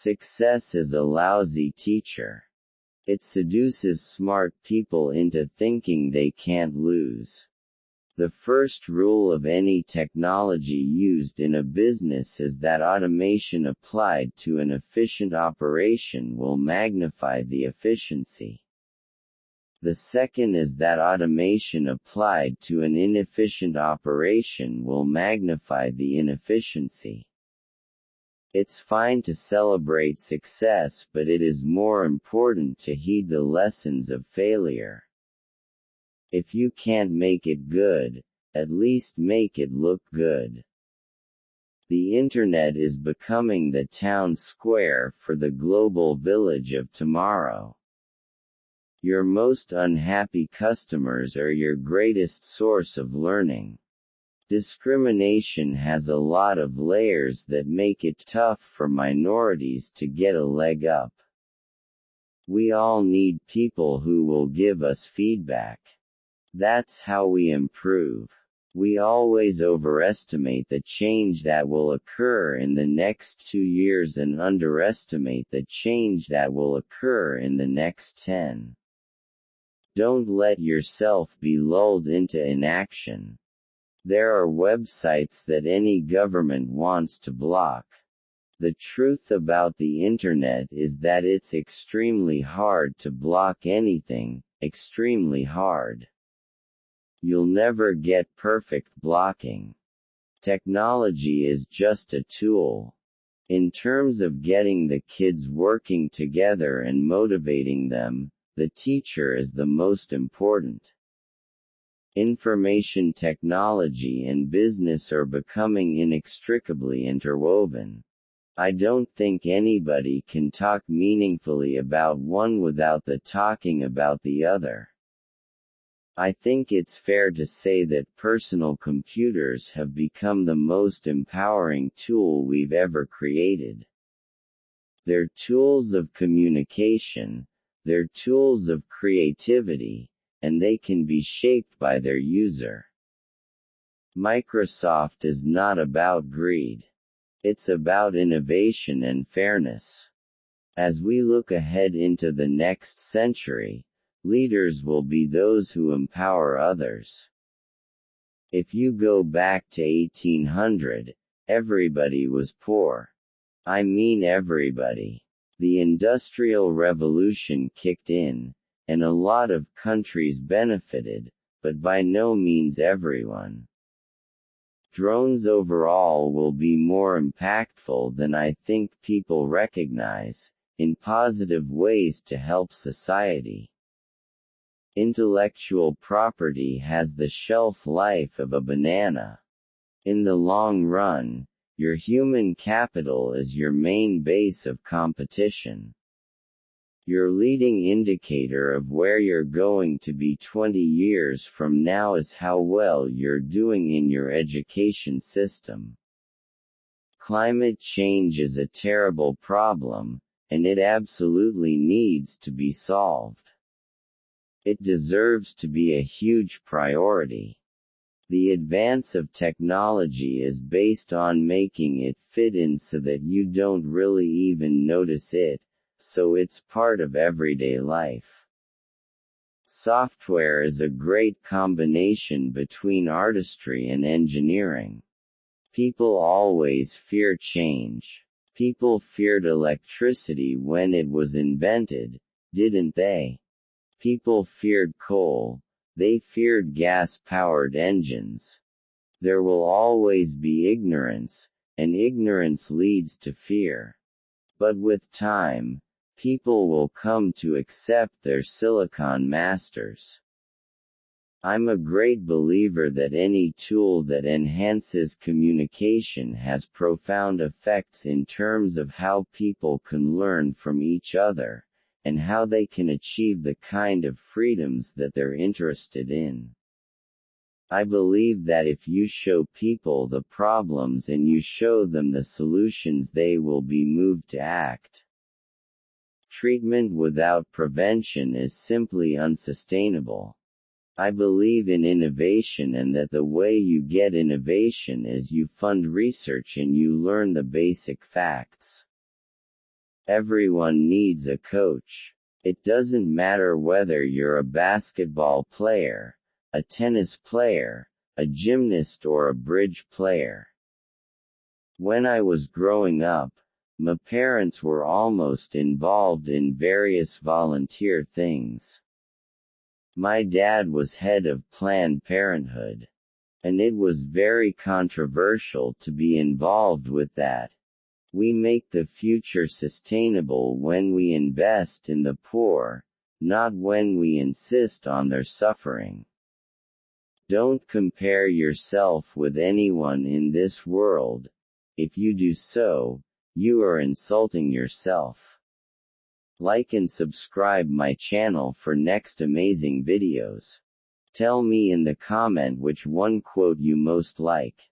Success is a lousy teacher. It seduces smart people into thinking they can't lose. The first rule of any technology used in a business is that automation applied to an efficient operation will magnify the efficiency. The second is that automation applied to an inefficient operation will magnify the inefficiency. It's fine to celebrate success, but it is more important to heed the lessons of failure. If you can't make it good, at least make it look good. The Internet is becoming the town square for the global village of tomorrow. Your most unhappy customers are your greatest source of learning. Discrimination has a lot of layers that make it tough for minorities to get a leg up. We all need people who will give us feedback. That's how we improve. We always overestimate the change that will occur in the next 2 years and underestimate the change that will occur in the next 10. Don't let yourself be lulled into inaction. There are websites that any government wants to block. The truth about the Internet is that it's extremely hard to block anything, extremely hard. You'll never get perfect blocking. Technology is just a tool. In terms of getting the kids working together and motivating them, the teacher is the most important. Information technology and business are becoming inextricably interwoven. I don't think anybody can talk meaningfully about one without talking about the other. I think it's fair to say that personal computers have become the most empowering tool we've ever created. They're tools of communication, they're tools of creativity, and they can be shaped by their user. Microsoft is not about greed. It's about innovation and fairness. As we look ahead into the next century, leaders will be those who empower others. If you go back to 1800, everybody was poor. I mean everybody. The Industrial Revolution kicked in, and a lot of countries benefited, but by no means everyone. Drones overall will be more impactful than I think people recognize, in positive ways to help society. Intellectual property has the shelf life of a banana. In the long run, your human capital is your main base of competition. Your leading indicator of where you're going to be 20 years from now is how well you're doing in your education system. Climate change is a terrible problem, and it absolutely needs to be solved. It deserves to be a huge priority. The advance of technology is based on making it fit in so that you don't really even notice it, so it's part of everyday life. Software is a great combination between artistry and engineering. People always fear change. People feared electricity when it was invented, didn't they? People feared coal. They feared gas-powered engines. There will always be ignorance, and ignorance leads to fear. But with time, people will come to accept their silicon masters. I'm a great believer that any tool that enhances communication has profound effects in terms of how people can learn from each other, and how they can achieve the kind of freedoms that they're interested in. I believe that if you show people the problems and you show them the solutions, they will be moved to act. Treatment without prevention is simply unsustainable. I believe in innovation, and that the way you get innovation is you fund research and you learn the basic facts. Everyone needs a coach. It doesn't matter whether you're a basketball player, a tennis player, a gymnast or a bridge player. When I was growing up, my parents were almost involved in various volunteer things. My dad was head of Planned Parenthood. And it was very controversial to be involved with that. We make the future sustainable when we invest in the poor, not when we insist on their suffering. Don't compare yourself with anyone in this world. If you do so, you are insulting yourself. Like and subscribe my channel for next amazing videos. Tell me in the comment which one quote you most like.